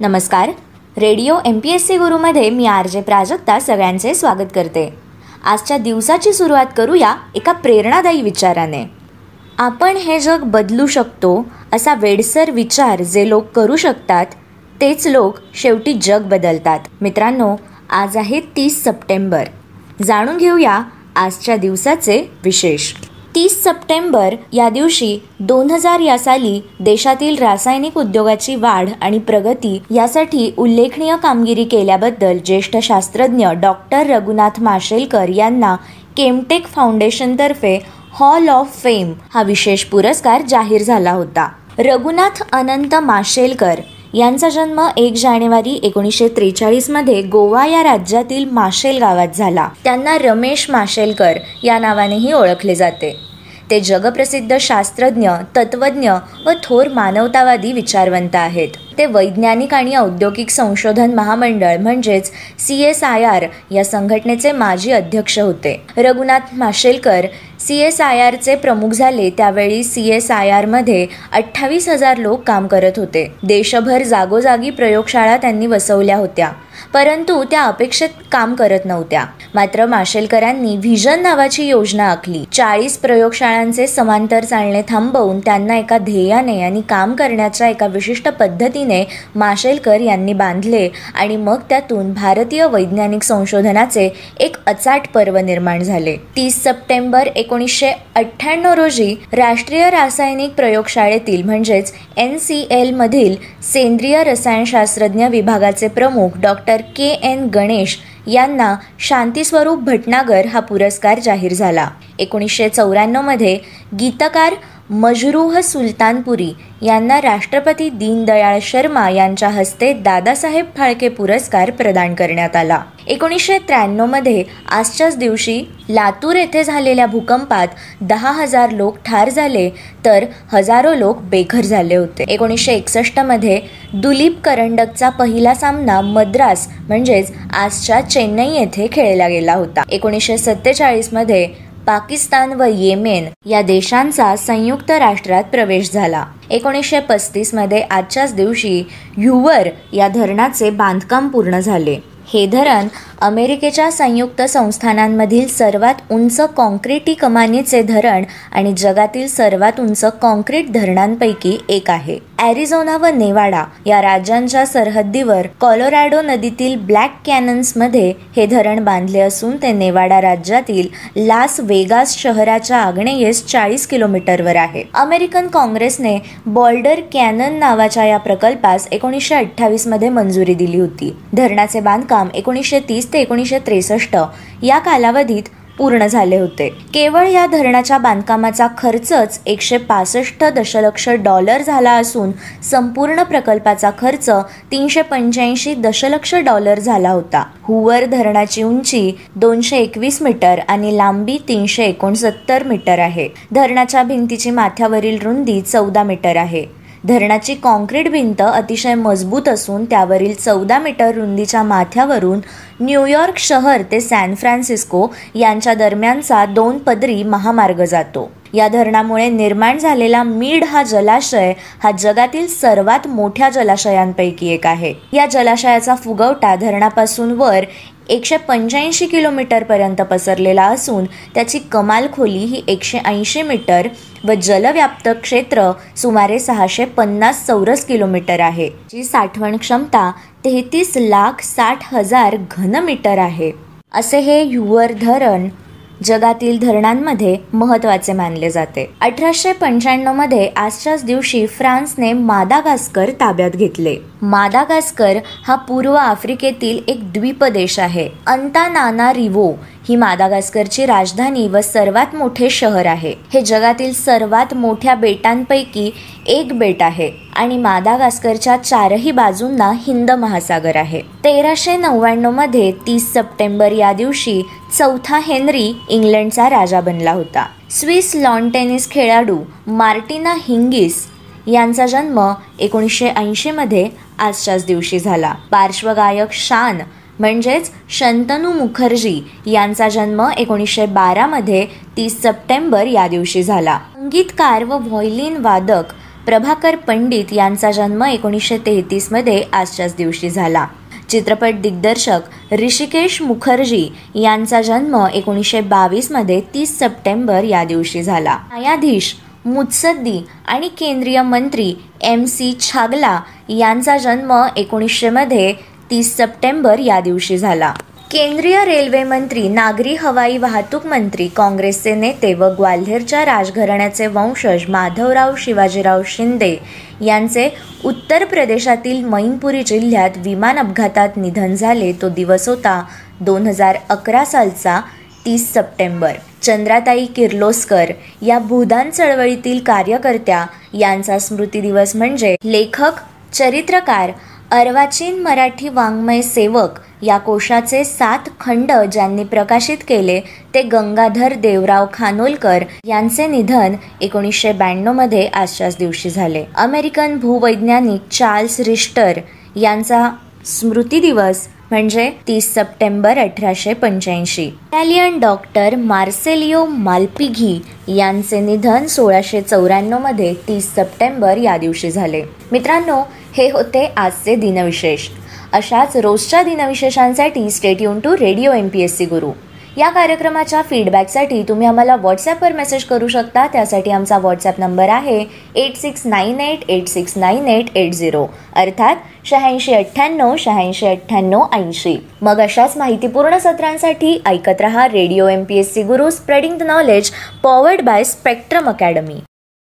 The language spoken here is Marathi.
नमस्कार. रेडिओ MPSC गुरुमध्ये मी RJ प्राजक्ता सगळ्यांचे स्वागत करते. आजच्या दिवसाची सुरुवात करूया एका प्रेरणादायी विचाराने. आपण हे जग बदलू शकतो असा वेडसर विचार जे लोक करू शकतात तेच लोक शेवटी जग बदलतात. मित्रांनो, आज आहे 30 सप्टेंबर. जाणून घेऊया आजच्या दिवसाचे विशेष. 30 सप्टेंबर या दिवशी 2000 या साली देशातील रासायनिक उद्योगाची वाढ आणि प्रगती यासाठी उल्लेखनीय कामगिरी केल्याबद्दल ज्येष्ठ शास्त्रज्ञ डॉक्टर रघुनाथ माशेलकर यांना केमटेक फाउंडेशनतर्फे हॉल ऑफ फेम हा विशेष पुरस्कार जाहीर झाला होता. रघुनाथ अनंत माशेलकर यांचा जन्म 1 जानेवारी 1943 मध्ये गोवा या राज्यातील माशेल गावात झाला. त्यांना रमेश माशेलकर या नावानेही ओळखले जाते. ते जगप्रसिद्ध शास्त्रज्ञ, तत्त्वज्ञ व थोर मानवतावादी विचारवंत आहेत. ते वैज्ञानिक आणि औद्योगिक संशोधन महामंडळ म्हणजेच CSIR या संघटनेचे माजी अध्यक्ष होते. रघुनाथ माशेलकर CSIRचे प्रमुख झाले त्यावेळी CSIR मध्ये 28,000 लोक काम करत होते. देशभर जागोजागी प्रयोगशाळा त्यांनी बसवल्या होत्या, परंतु त्या अपेक्षित काम करत नव्हत्या. मात्र माशेलकरांनी व्हिजन नावाची योजना आखली. 40 प्रयोगशाळांचे समांतर चालणे थांबवून त्यांना एका ध्येयाने आणि काम करण्याच्या एका विशिष्ट पद्धतीने माशेलकर यांनी बांधले आणि मग त्यातून भारतीय वैज्ञानिक संशोधनाचे एक अचाट पर्व निर्माण झाले. 30 सप्टेंबर 1998 रोजी राष्ट्रीय रासायनिक प्रयोगशाळेतील म्हणजेच NCL मधील सेंद्रिय रसायनशास्त्रज्ञ विभागाचे प्रमुख डॉक्टर KN गणेश यांना शांतीस्वरूप भटनागर हा पुरस्कार जाहीर झाला. 1994 मध्ये गीतकार मजरूह सुलतानपुरी यांना राष्ट्रपती दीनदयाळ शर्मा यांच्या हस्ते दादासाहेब फाळके पुरस्कार प्रदान करण्यात आला. 1993 मध्ये आजच्याच दिवशी लातूर येथे झालेल्या भूकंपात 10,000 लोक ठार झाले तर हजारो लोक बेघर झाले होते. 1961 मध्ये दुलीप करंडकचा पहिला सामना मद्रास म्हणजेच आजच्या चेन्नई येथे खेळला गेला होता. 1947 मध्ये पाकिस्तान व येमेन या देशांचा संयुक्त राष्ट्रात प्रवेश झाला. 1935 मध्ये आजच्याच दिवशी ह्युवर या धरणाचे बांधकाम पूर्ण झाले. हे धरण अमेरिकेच्या संयुक्त संस्थानांमधील सर्वात उंच कॉन्क्रीटी कमानीचे धरण आणि जगातील सर्वात उंच कॉन्क्रीट धरणांपैकी एक आहे. ॲरिझोना व नेवाडा या राज्यांच्या सरहद्दीवर कॉलोरॅडो नदीतील ब्लॅक कॅनन्समध्ये हे धरण बांधले असून ते नेवाडा राज्यातील लास वेगास शहराच्या आग्नेयेस 40 किलोमीटरवर आहे. अमेरिकन काँग्रेसने बॉल्डर कॅनन नावाच्या या प्रकल्पास 1928 मध्ये मंजुरी दिली होती. धरणाचे बांधकाम 1930 ते 1963 या कालावधीत पूर्ण झाले होते. केवळ या धरणाच्या बांधकामाचा खर्चच $165 दशलक्ष झाला असून संपूर्ण प्रकल्पाचा खर्च $385 दशलक्ष झाला होता. हुवर धरणाची उंची 221 मीटर आणि लांबी 369 मीटर आहे. धरणाच्या भिंतीची माथ्यावरील रुंदी 14 मीटर आहे. धरणाची कॉन्क्रीट भिंत अतिशय मजबूत असून त्यावरील 14 मीटर रुंदीच्या माथ्यावरून न्यूयॉर्क शहर ते सॅन फ्रान्सिस्को यांच्या दरम्यानचा 2 पदरी महामार्ग जातो. या धरणामुळे निर्माण झालेला मीड हा जलाशय हा जगातील सर्वात मोठ्या जलाशयांपैकी एक आहे. या जलाशयाचा फुगवटा धरणापासून वर 185 किलोमीटरपर्यंत पसरलेला असून त्याची कमाल खोली ही 180 मीटर व जलव्याप्त क्षेत्र सुमारे 650 चौरस किलोमीटर आहे. जी साठवण क्षमता 33,60,000 घनमीटर आहे. असे हे ह्युवर धरण जगातील धरणांमध्ये महत्त्वाचे मानले जाते. 1895 मध्ये आजच्याच दिवशी फ्रान्सने मादागास्कर ताब्यात घेतले. मादागास्कर हा पूर्व आफ्रिकेतील एक द्वीपदेश आहे. अंतानानारिवो ही मादागास्करची राजधानी व सर्वात मोठे शहर आहे. हे जगातील सर्वात मोठ्या बेटांपैकी एक बेट आहे आणि मादागास्करच्या 4ही बाजूंना हिंद महासागर आहे. 1399 मध्ये 30 सप्टेंबर या दिवशी चौथा हेनरी इंग्लंडचा राजा बनला होता. स्विस लॉन टेनिस खेळाडू मार्टिना हिंगिस यांचा जन्म 1980 मध्ये आजच्याच दिवशी झाला. पार्श्वगायक शान म्हणजेच शंतनू मुखर्जी यांचा जन्म 1912 मध्ये 30 सप्टेंबर या दिवशी झाला. संगीतकार व व्हायोलिन वादक प्रभाकर पंडित यांचा जन्म 1933मध्ये आजच्याच दिवशी झाला. चित्रपट दिग्दर्शक ऋषिकेश मुखर्जी यांचा जन्म 1922मध्ये 30 सप्टेंबर या दिवशी झाला. न्यायाधीश, मुत्सद्दी आणि केंद्रीय मंत्री MC छागला यांचा जन्म 1900मध्ये 30 सप्टेंबर या दिवशी झाला. केंद्रीय रेल्वे मंत्री, नागरी हवाई वाहतूक मंत्री, काँग्रेसचे नेते व ग्वाल्हेरच्या राजघराण्याचे वंशज माधवराव शिवाजीराव शिंदे यांचे उत्तर प्रदेशातील मैनपुरी जिल्ह्यात विमान अपघातात निधन झाले. तो दिवस होता 2011 सालचा 30 सप्टेंबर. चंद्राताई किर्लोस्कर या भूदान चळवळीतील कार्यकर्त्या यांचा स्मृती दिवस म्हणजे लेखक, चरित्रकार, अर्वाचीन मराठी वाङ्मय सेवक या कोशाचे 7 खंड ज्यांनी प्रकाशित केले ते गंगाधर देवराव खानोलकर यांचे निधन 1992मध्ये आजच्याच दिवशी झाले. अमेरिकन भूवैज्ञानिक चार्ल्स रिश्टर यांचा स्मृती दिवस म्हणजे 30 सप्टेंबर 1885. इटालियन डॉक्टर मार्सेलिओ माल्पिघी यांचे निधन 1694मध्ये 30 सप्टेंबर या दिवशी झाले. मित्रांनो, हे होते आजचे दिनविशेष. अशाच रोजच्या दिनविशेषांसाठी stay tune to radio MPSC Guru. या कार्यक्रमाच्या फीडबॅकसाठी तुम्ही आम्हाला व्हॉट्सॲपवर मेसेज करू शकता. त्यासाठी आमचा व्हॉट्सॲप नंबर आहे 8698869880 अर्थात 8698869880. मग अशाच माहितीपूर्ण सत्रांसाठी ऐकत रहा radio MPSC Guru, spreading the knowledge, powered by spectrum academy.